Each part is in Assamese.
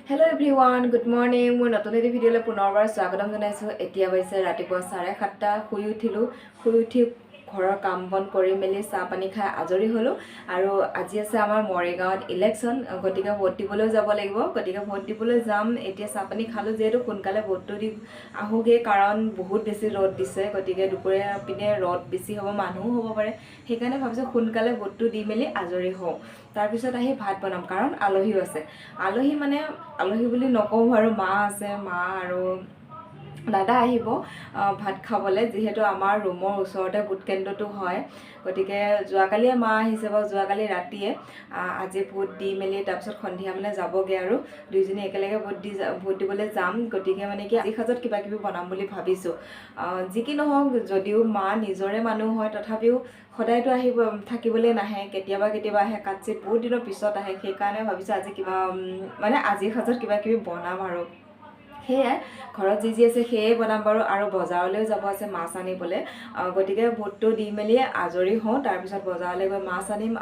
Hello everyone, good morning. মোৰ নতুন এটি ভিডিঅ'লৈ পুনৰবাৰ স্বাগতম জনাইছোঁ। এতিয়া হৈছে ৰাতিপুৱা 7:30 শুই উঠিলোঁ। শুই উঠি ঘৰৰ কাম বন কৰি মেলি চাহ পানী খাই আজৰি হ'লোঁ আৰু আজি আছে আমাৰ মৰিগাঁৱত ইলেকশ্যন, গতিকে ভোট দিবলৈ যাব লাগিব। গতিকে ভোট দিবলৈ যাম। এতিয়া চাহ পানী খালোঁ যিহেতু সোনকালে ভোটটো দি আহোঁগৈ, কাৰণ বহুত বেছি ৰ'দ দিছে। গতিকে দুপৰীয়া পিনে ৰ'দ বেছি হ'ব, মানুহো হ'ব পাৰে, সেইকাৰণে ভাবিছোঁ সোনকালে ভোটটো দি মেলি আজৰি হওঁ। তাৰপিছত আহি ভাত বনাম, কাৰণ আলহীও আছে। আলহী বুলি নকওঁ আৰু, মা আছে, মা আৰু দাদা আহিব ভাত খাবলৈ, যিহেতু আমাৰ ৰুমৰ ওচৰতে ভোট কেন্দ্ৰটো হয়। গতিকে যোৱাকালিয়ে মা আহিছে বাৰু, যোৱাকালি ৰাতিয়ে। আজি ভোট দি মেলি তাৰপিছত সন্ধিয়া মানে যাবগৈ আৰু দুইজনী একেলগে ভোট দিবলৈ যাম। গতিকে মানে কি আজি সাজত কিবা কিবি বনাম বুলি ভাবিছোঁ। যি কি নহওক, যদিও মা নিজৰে মানুহ হয়, তথাপিও সদায়তো থাকিবলৈ নাহে, কেতিয়াবা আহে, কাটচিত বহুত দিনৰ পিছত আহে। সেইকাৰণে ভাবিছোঁ আজি আজিৰ সাজত কিবা কিবি বনাম আৰু সেয়াই, ঘৰত যি আছে সেয়ে বনাম বাৰু। আৰু বজাৰলৈও যাব আছে মাছ আনিবলৈ। গতিকে ভোটটো দি মেলি আজৰি হওঁ, তাৰপিছত বজাৰলৈ গৈ মাছ আনিম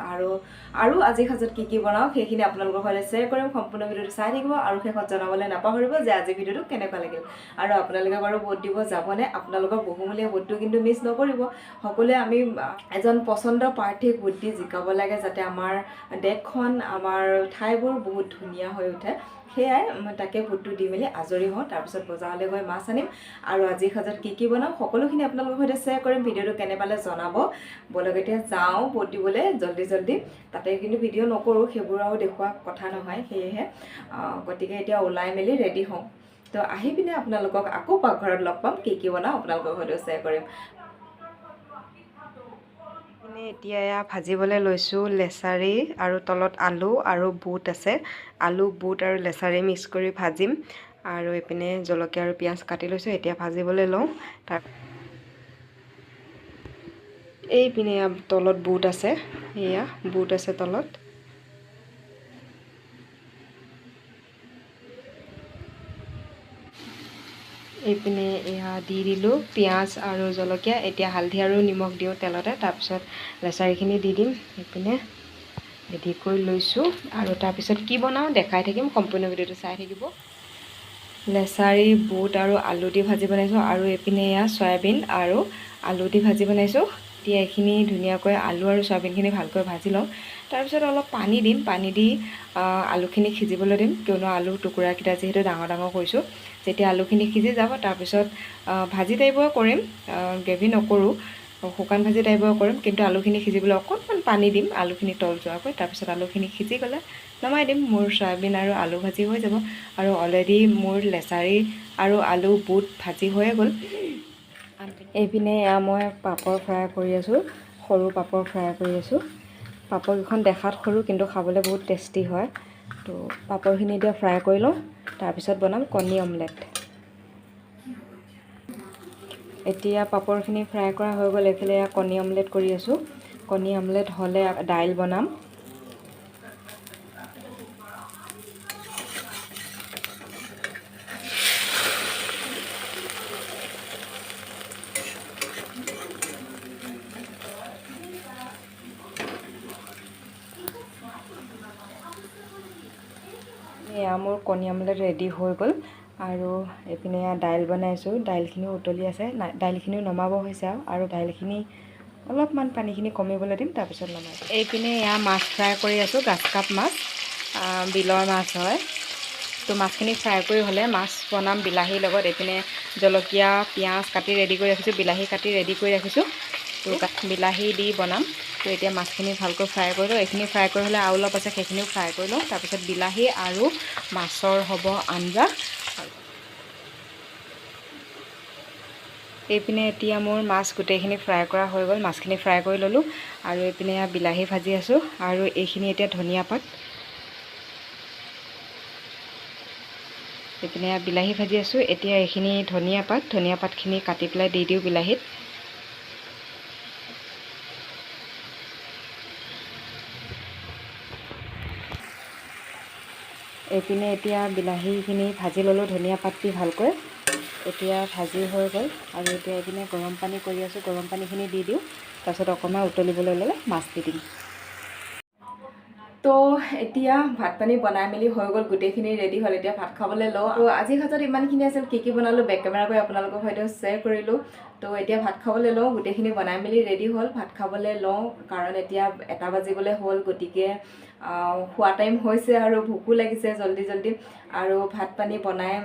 আৰু আজিৰ সাজত কি বনাওঁ সেইখিনি আপোনালোকৰ সৈতে শ্বেয়াৰ কৰিম। সম্পূৰ্ণ ভিডিঅ'টো চাই থাকিব আৰু শেষত জনাবলৈ নাপাহৰিব যে আজিৰ ভিডিঅ'টো কেনেকুৱা লাগিল। আৰু আপোনালোকে বাৰু ভোট দিব যাবনে? আপোনালোকৰ বহুমূলীয়া ভোটটো কিন্তু মিছ নকৰিব। সকলোৱে আমি এজন পচন্দৰ প্ৰাৰ্থীক ভোট দি জিকাব লাগে, যাতে আমাৰ দেশখন, আমাৰ ঠাইবোৰ বহুত ধুনীয়া হৈ উঠে। সেয়াই, মই তাকে ভোটটো দি মেলি আজৰি হওঁ, তাৰপিছত বজাৰলৈ গৈ মাছ আনিম আৰু আজিৰ সাজত কি বনাম সকলোখিনি আপোনালোকৰ সৈতে শ্বেয়াৰ কৰিম। ভিডিঅ'টো কেনে পালে জনাব। বলক এতিয়া যাওঁ ভোট দিবলৈ জল্দি। তাতে কিন্তু ভিডিঅ' নকৰোঁ, সেইবোৰ আৰু দেখুওৱা কথা নহয়, সেয়েহে গতিকে এতিয়া ওলাই মেলি ৰেডি হওঁ। তো আহি পিনে আপোনালোকক আকৌ পাকঘৰত লগ পাম, কি বনাওঁ আপোনালোকৰ সৈতে শ্বেয়াৰ কৰিম। এতিয়া এয়া ভাজিবলৈ লৈছোঁ লেচাৰী, আৰু তলত আলু আৰু বুট আছে। আলু, বুট আৰু লেচাৰী মিক্স কৰি ভাজিম। আৰু এইপিনে জলকীয়া আৰু পিঁয়াজ কাটি লৈছোঁ, এতিয়া ভাজিবলৈ লওঁ। এইপিনে তলত বুট আছে, এয়া বুট আছে তলত। এইপিনে এয়া দি দিলোঁ পিঁয়াজ আৰু জলকীয়া। এতিয়া হালধি আৰু নিমখ দিওঁ তেলতে, তাৰপিছত লেচাৰীখিনি দি দিম। এইপিনে ৰেডি কৰি লৈছোঁ আৰু তাৰপিছত কি বনাওঁ দেখাই থাকিম, সম্পূৰ্ণ ভিডিঅ'টো চাই থাকিব। লেচাৰী, বুট আৰু আলু দি ভাজি বনাইছোঁ, আৰু এইপিনে এয়া চয়াবিন আৰু আলু দি ভাজি বনাইছোঁ। এতিয়া এইখিনি ধুনীয়াকৈ আলু আৰু চয়াবিনখিনি ভালকৈ ভাজি লওঁ, তাৰপিছত অলপ পানী দিম। পানী দি আলুখিনি সিজিবলৈ দিম, কিয়নো আলুৰ টুকুৰাকেইটা যিহেতু ডাঙৰ কৰিছোঁ। যেতিয়া আলুখিনি সিজি যাব, তাৰপিছত ভাজি টাইপৰ কৰিম, গ্ৰেভি নকৰোঁ, শুকান ভাজি টাইপৰ কৰিম। কিন্তু আলুখিনি সিজিবলৈ অকণমান পানী দিম, আলুখিনি তল যোৱাকৈ। তাৰপিছত আলুখিনি সিজি গ'লে নমাই দিম। মোৰ চয়াবিন আৰু আলু ভাজি হৈ যাব, আৰু অলৰেডি মোৰ লেচাৰী আৰু আলু, বুট ভাজি হৈয়ে গ'ল। এইপিনে এয়া মই পাপৰ ফ্ৰাই কৰি আছোঁ, সৰু পাপৰ ফ্ৰাই কৰি আছোঁ। পাপৰকেইখন দেখাত সৰু, কিন্তু খাবলৈ বহুত টেষ্টি হয়। তো পাপৰখিনি এতিয়া ফ্ৰাই কৰি লওঁ, তাৰপিছত বনাম কণী অমলেট। এতিয়া পাপৰখিনি ফ্ৰাই কৰা হৈ গ'ল, এইফালে কণী অমলেট কৰি আছোঁ। কণী অমলেট হ'লে দাইল বনাম। এয়া মোৰ কণী অমলেট ৰেডি হৈ গ'ল, আৰু এইপিনে দাইল বনাইছোঁ। দাইলখিনিও উতলি আছে, দাইলখিনিও নমাব হৈছে আৰু দাইলখিনি অলপমান পানীখিনি কমিবলৈ দিম, তাৰপিছত নমাই। এইপিনে এয়া মাছ ফ্ৰাই কৰি আছোঁ, গাছকাপ মাছ, বিলৰ মাছ হয়। তো মাছখিনি ফ্ৰাই কৰি হ'লে মাছ বনাম বিলাহীৰ লগত। এইপিনে জলকীয়া, পিঁয়াজ কাটি ৰেডি কৰি ৰাখিছোঁ, বিলাহী কাটি ৰেডি কৰি ৰাখিছোঁ। তো বিলাহী দি বনাম। তো এতিয়া মাছখিনি ভালকৈ ফ্ৰাই কৰি লওঁ। এইখিনি ফ্ৰাই কৰি হ'লে আৰু অলপ আছে, সেইখিনিও ফ্ৰাই কৰি লওঁ। তাৰপিছত বিলাহী আৰু মাছৰ হ'ব আঞ্জা। এইপিনে এতিয়া মোৰ মাছ গোটেইখিনি ফ্ৰাই কৰা হৈ গ'ল, মাছখিনি ফ্ৰাই কৰি ল'লোঁ। আৰু এইপিনে বিলাহী ভাজি আছোঁ, আৰু এইখিনি এতিয়া ধনিয়া পাত। এইপিনে বিলাহী ভাজি আছোঁ, এতিয়া এইখিনি ধনিয়া পাতখিনি কাটি পেলাই দি দিওঁ বিলাহীত। এইপিনে এতিয়া বিলাহীখিনি ভাজি ল'লোঁ ধনিয়া পাত দি ভালকৈ। এতিয়া ভাজি হৈ গ'ল, আৰু এতিয়া এইপিনে গৰম পানী কৰি আছোঁ, গৰম পানীখিনি দি দিওঁ। তাৰপিছত অকণমান উতলিবলৈ ল'লে মাছ দি দিম। তো এতিয়া ভাত পানী বনাই মেলি হৈ গ'ল, গোটেইখিনি ৰেডি হ'ল, এতিয়া ভাত খাবলৈ লওঁ। তো আজিৰ সাজত ইমানখিনি আছিল, কি বনালোঁ বেক কেমেৰা কৰি আপোনালোকৰ সৈতে শ্বেয়াৰ কৰিলোঁ। তো এতিয়া ভাত খাবলৈ লওঁ, গোটেইখিনি বনাই মেলি ৰেডি হ'ল, ভাত খাবলৈ লওঁ, কাৰণ এতিয়া 1 বাজিবলৈ হ'ল, গতিকে খোৱা টাইম হৈছে আৰু ভোকো লাগিছে জল্দি জল্দি। আৰু ভাত পানী বনাই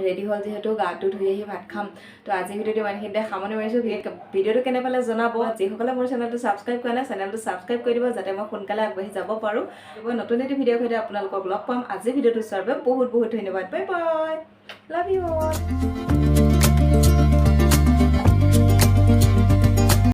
ৰেডি হ'ল যিহেতু গাটো ধুই আহি ভাত খাম। তো আজি ভিডিঅ'টো ইমানখিনিতে সামৰণি মাৰিছোঁ। ভিডিঅ'টো কেনে পালে জনাব। যিসকলে মোৰ চেনেলটো ছাবস্ক্ৰাইব কৰা নাই চেনেলটো ছাবস্ক্ৰাইব কৰি দিব, যাতে মই সোনকালে আগবাঢ়ি যাব পাৰোঁ। নতুন এটি ভিডিঅ'ৰ সৈতে আপোনালোকক লগ পাম। আজি ভিডিঅ'টো চোৱাৰ বাবে বহুত বহুত ধন্যবাদ। Bye bye, love you all.